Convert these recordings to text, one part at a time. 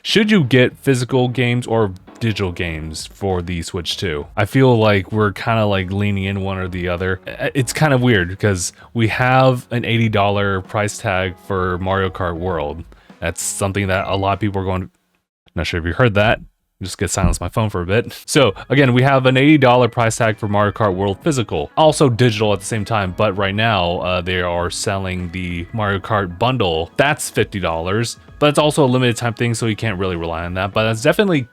Should you get physical games or digital games for the Switch 2? I feel like we're kind of like leaning in one or the other. It's kind of weird because we have an $80 price tag for Mario Kart World. That's something that a lot of people are going, not sure if you heard that. Just get silence my phone for a bit. So again, we have an $80 price tag for Mario Kart World Physical, also digital at the same time. But right now they are selling the Mario Kart bundle. That's $50, but it's also a limited time thing, so you can't really rely on that. But that's definitely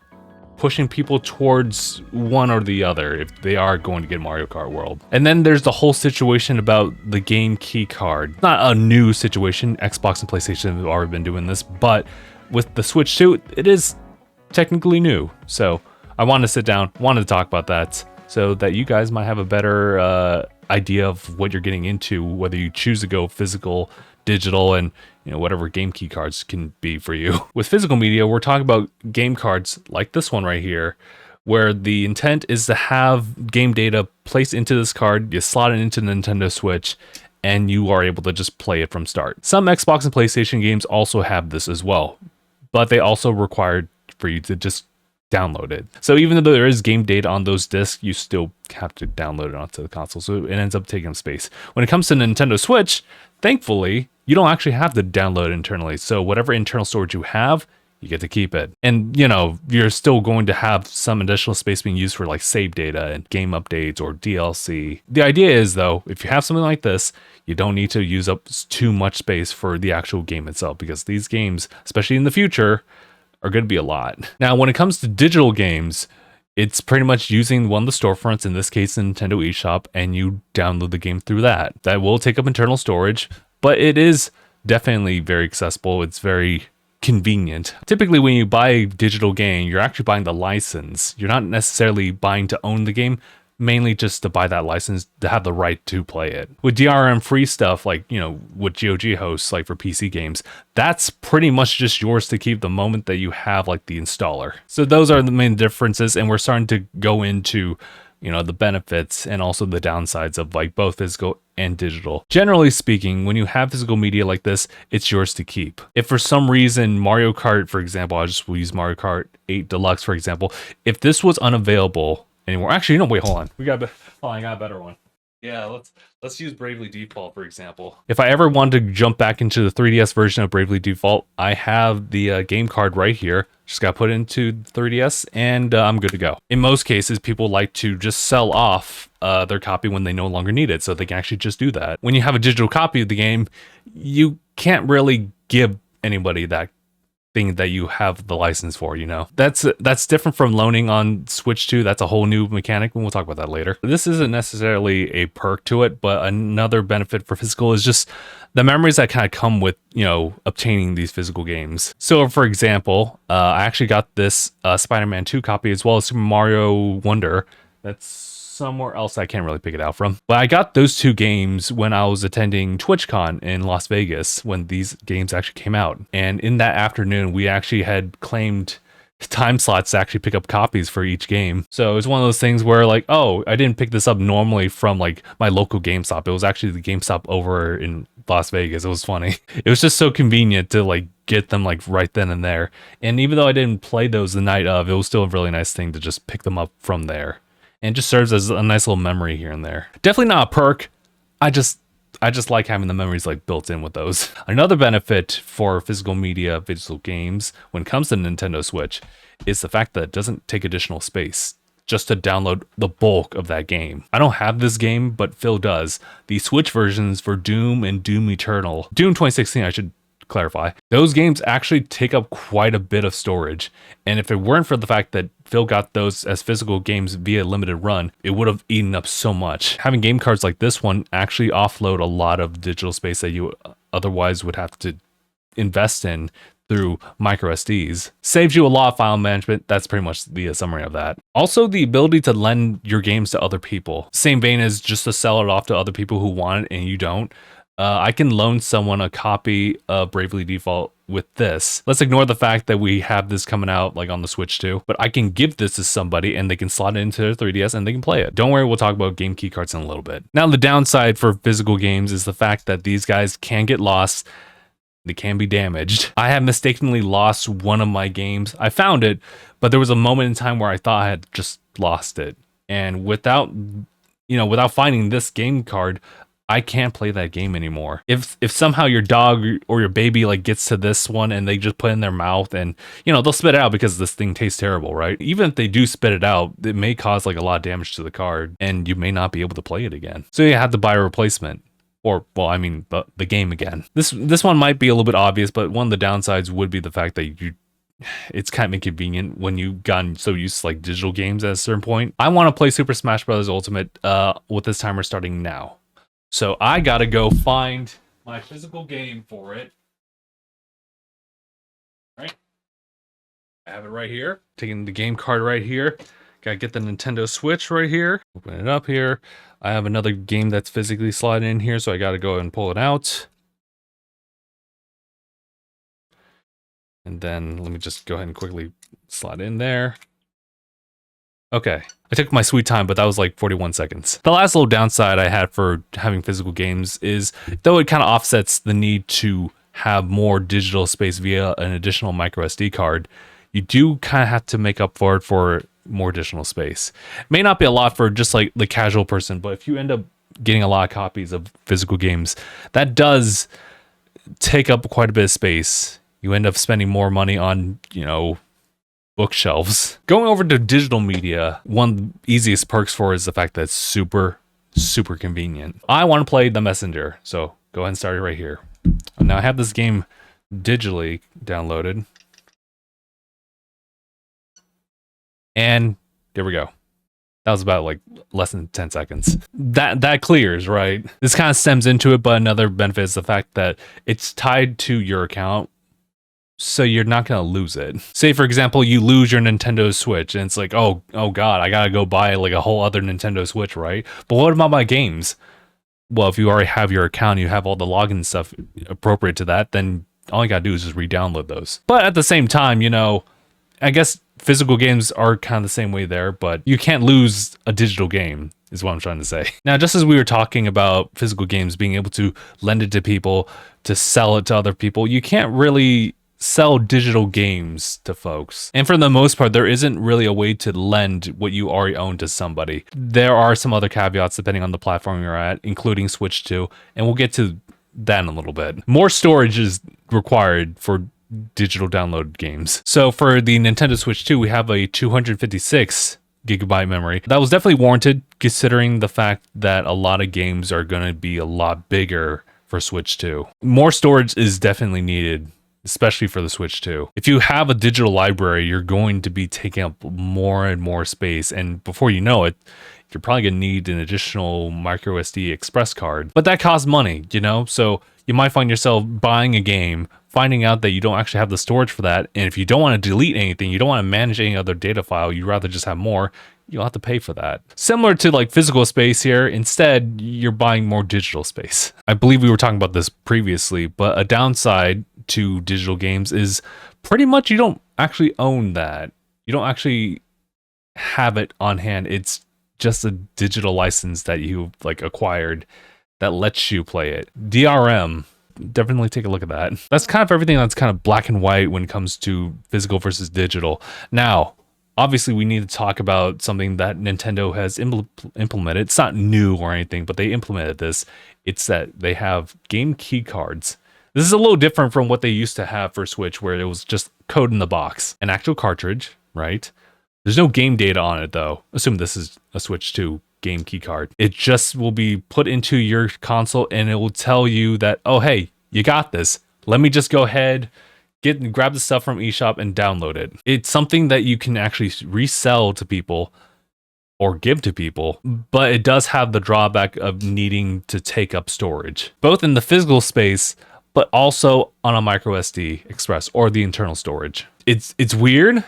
pushing people towards one or the other if they are going to get Mario Kart World. And then there's the whole situation about the game key card. Not a new situation. Xbox and PlayStation have already been doing this, but with the Switch 2, it is technically new. So I wanted to sit down, wanted to talk about that so that you guys might have a better idea of what you're getting into, whether you choose to go physical, digital, and whatever game key cards can be for you. With physical media, we're talking about game cards like this one right here, where the intent is to have game data placed into this card, you slot it into the Nintendo Switch, and you are able to just play it from start. Some Xbox and PlayStation games also have this as well, but they also require for you to just download it. So even though there is game data on those discs, you still have to download it onto the console. So it ends up taking up space. When it comes to Nintendo Switch, thankfully, you don't actually have to download it internally. So whatever internal storage you have, you get to keep it. And you're still going to have some additional space being used for like save data and game updates or DLC. The idea is though, if you have something like this, you don't need to use up too much space for the actual game itself, because these games, especially in the future, are going to be a lot. Now, when it comes to digital games, it's pretty much using one of the storefronts, in this case, the Nintendo eShop, and you download the game through that. That will take up internal storage, but it is definitely very accessible. It's very convenient. Typically, when you buy a digital game, you're actually buying the license. You're not necessarily buying to own the game, mainly just to buy that license to have the right to play it. With DRM free stuff like, what GOG hosts like for PC games, that's pretty much just yours to keep the moment that you have like the installer. So those are the main differences, and we're starting to go into the benefits and also the downsides of like both physical and digital. Generally speaking, when you have physical media like this, it's yours to keep. If for some reason Mario Kart, for example, will use Mario Kart 8 Deluxe, for example, if this was unavailable anymore. Actually, wait, hold on. I got a better one. Yeah, let's use Bravely Default, for example. If I ever wanted to jump back into the 3DS version of Bravely Default, I have the game card right here. Just got put into the 3DS, and I'm good to go. In most cases, people like to just sell off their copy when they no longer need it, so they can actually just do that. When you have a digital copy of the game, you can't really give anybody that thing that you have the license for. That's different from loaning on Switch 2. That's a whole new mechanic, and we'll talk about that later. This isn't necessarily a perk to it, but another benefit for physical is just the memories that kind of come with obtaining these physical games. So for example, I actually got this Spider-Man 2 copy, as well as Super Mario Wonder. That's somewhere else I can't really pick it out from. But I got those two games when I was attending TwitchCon in Las Vegas, when these games actually came out. And in that afternoon, we actually had claimed time slots to actually pick up copies for each game. So it's one of those things where like, oh, I didn't pick this up normally from like my local GameStop. It was actually the GameStop over in Las Vegas. It was funny. It was just so convenient to like get them like right then and there. And even though I didn't play those the night of, it was still a really nice thing to just pick them up from there. And just serves as a nice little memory here and there. Definitely not a perk. I just like having the memories like built in with those. Another benefit for physical media, physical games, when it comes to Nintendo Switch, is the fact that it doesn't take additional space just to download the bulk of that game. I don't have this game, but Phil does. The Switch versions for Doom and Doom Eternal, Doom 2016, I should clarify, those games actually take up quite a bit of storage. And if it weren't for the fact that Phil got those as physical games via limited run, it would have eaten up so much. Having game cards like this one actually offload a lot of digital space that you otherwise would have to invest in through micro SDs. Saves you a lot of file management. That's pretty much the summary of that. Also, the ability to lend your games to other people. Same vein as just to sell it off to other people who want it and you don't. I can loan someone a copy of Bravely Default with this. Let's ignore the fact that we have this coming out like on the Switch too, but I can give this to somebody and they can slot it into their 3DS and they can play it. Don't worry, we'll talk about game key cards in a little bit. Now, the downside for physical games is the fact that these guys can get lost. They can be damaged. I have mistakenly lost one of my games. I found it, but there was a moment in time where I thought I had just lost it. And without finding this game card, I can't play that game anymore. If somehow your dog or your baby like gets to this one and they just put it in their mouth and they'll spit it out because this thing tastes terrible, right? Even if they do spit it out, it may cause like a lot of damage to the card and you may not be able to play it again. So you have to buy a replacement. Or, well, I mean, the game again. This one might be a little bit obvious, but one of the downsides would be the fact that it's kind of inconvenient when you've gotten so used to like digital games at a certain point. I want to play Super Smash Bros. Ultimate with this timer starting now. So I gotta go find my physical game for it. Right? I have it right here. Taking the game card right here. Gotta get the Nintendo Switch right here. Open it up here. I have another game that's physically sliding in here, so I gotta go and pull it out. And then let me just go ahead and quickly slide in there. Okay, I took my sweet time, but that was like 41 seconds. The last little downside I had for having physical games is, though it kind of offsets the need to have more digital space via an additional micro SD card, you do kind of have to make up for it for more additional space. It may not be a lot for just like the casual person, but if you end up getting a lot of copies of physical games, that does take up quite a bit of space. You end up spending more money on, bookshelves. Going over to digital media, one of the easiest perks for it is the fact that it's super, super convenient. I want to play The Messenger, so go ahead and start it right here. Now I have this game digitally downloaded. And there we go. That was about like less than 10 seconds. That clears, right? This kind of stems into it, but another benefit is the fact that it's tied to your account, so you're not going to lose it. Say, for example, you lose your Nintendo Switch, and it's like, oh God, I got to go buy like a whole other Nintendo Switch, right? But what about my games? Well, if you already have your account, you have all the login stuff appropriate to that, then all you got to do is just re-download those. But at the same time, I guess physical games are kind of the same way there, but you can't lose a digital game, is what I'm trying to say. Now, just as we were talking about physical games being able to lend it to people, to sell it to other people, you can't really sell digital games to folks. And for the most part, there isn't really a way to lend what you already own to somebody. There are some other caveats depending on the platform you're at, including Switch 2, and we'll get to that in a little bit. More storage is required for digital download games. So for the Nintendo Switch 2, we have a 256 gigabyte memory. That was definitely warranted considering the fact that a lot of games are going to be a lot bigger for Switch 2. More storage is definitely needed, especially for the Switch 2. If you have a digital library, you're going to be taking up more and more space, and before you know it, you're probably going to need an additional micro SD express card. But that costs money, so you might find yourself buying a game, finding out that you don't actually have the storage for that, and if you don't want to delete anything, you don't want to manage any other data file, you'd rather just have more, you'll have to pay for that. Similar to like physical space here, instead, you're buying more digital space. I believe we were talking about this previously, but a downside to digital games is pretty much you don't actually own that. You don't actually have it on hand. It's just a digital license that you like acquired that lets you play it. DRM, definitely take a look at that. That's kind of everything that's kind of black and white when it comes to physical versus digital. Now, obviously we need to talk about something that Nintendo has implemented. It's not new or anything, but they implemented this. It's that they have game key cards. This is a little different from what they used to have for Switch, where it was just code in the box. An actual cartridge, right? There's no game data on it, though. Assume this is a Switch 2 game key card. It just will be put into your console, and it will tell you that, oh, hey, you got this. Let me just go ahead, grab the stuff from eShop and download it. It's something that you can actually resell to people or give to people, but it does have the drawback of needing to take up storage, both in the physical space, but also on a micro SD express or the internal storage. It's weird.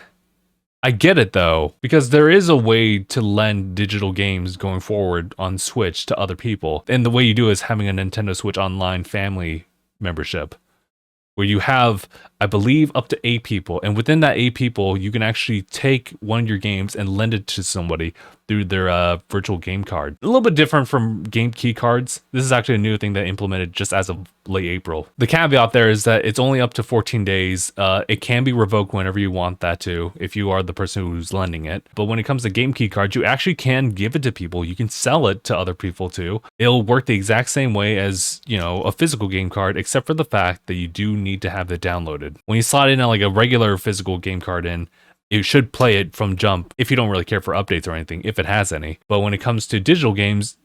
I get it though, because there is a way to lend digital games going forward on Switch to other people. And the way you do is having a Nintendo Switch Online family membership, where you have, I believe, up to 8 people. And within that 8 people, you can actually take one of your games and lend it to somebody, through their virtual game card. A little bit different from game key cards. This is actually a new thing that implemented just as of late April. The caveat there is that it's only up to 14 days. It can be revoked whenever you want that to, if you are the person who's lending it. But when it comes to game key cards, you actually can give it to people. You can sell it to other people too. It'll work the exact same way as, you know, a physical game card, except for the fact that you do need to have it downloaded. When you slide in like a regular physical game card in, you should play it from jump if you don't really care for updates or anything, if it has any. But when it comes to digital games,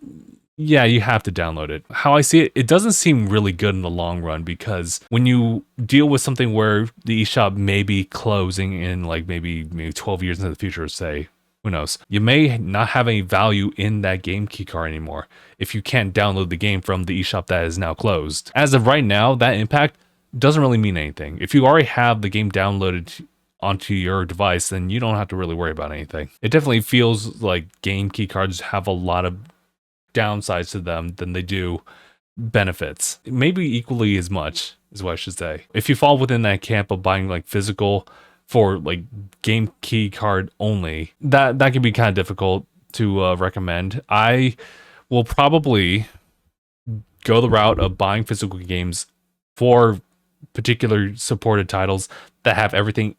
yeah, you have to download it. How I see it, it doesn't seem really good in the long run, because when you deal with something where the eShop may be closing in like maybe 12 years into the future, say, who knows, you may not have any value in that game key card anymore if you can't download the game from the eShop that is now closed. As of right now, that impact doesn't really mean anything. If you already have the game downloaded onto your device, then you don't have to really worry about anything. It definitely feels like game key cards have a lot of downsides to them than they do benefits. Maybe equally as much is what I should say. If you fall within that camp of buying like physical for like game key card only, that can be kind of difficult to recommend. I will probably go the route of buying physical games for particular supported titles that have everything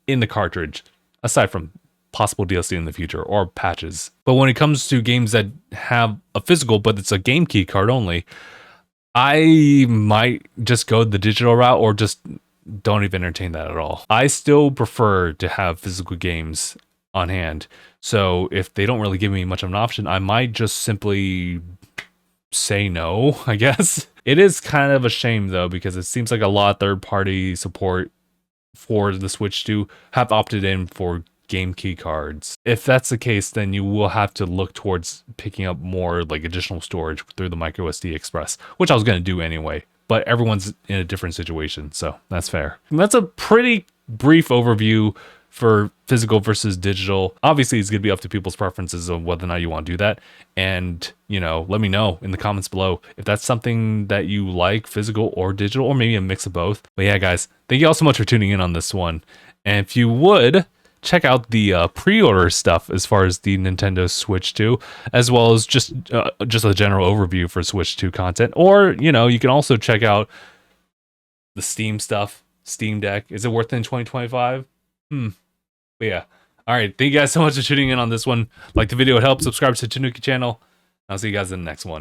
in the cartridge, aside from possible DLC in the future or patches. But when it comes to games that have a physical but it's a game key card only, I might just go the digital route or just don't even entertain that at all. I still prefer to have physical games on hand. So if they don't really give me much of an option, I might just simply say no, I guess. It is kind of a shame though, because it seems like a lot of third-party support for the Switch 2 have opted in for game key cards. If that's the case, then you will have to look towards picking up more like additional storage through the microSD Express, which I was going to do anyway, but everyone's in a different situation, so that's fair. And that's a pretty brief overview for physical versus digital. Obviously, it's going to be up to people's preferences on whether or not you want to do that. And, you know, let me know in the comments below if that's something that you like, physical or digital, or maybe a mix of both. But yeah, guys, thank you all so much for tuning in on this one. And if you would, check out the pre-order stuff as far as the Nintendo Switch 2, as well as just a general overview for Switch 2 content. Or, you know, you can also check out the Steam stuff, Steam Deck. Is it worth it in 2025? But yeah. All right. Thank you guys so much for tuning in on this one. Like the video, it helps. Subscribe to the Tanuki channel. I'll see you guys in the next one.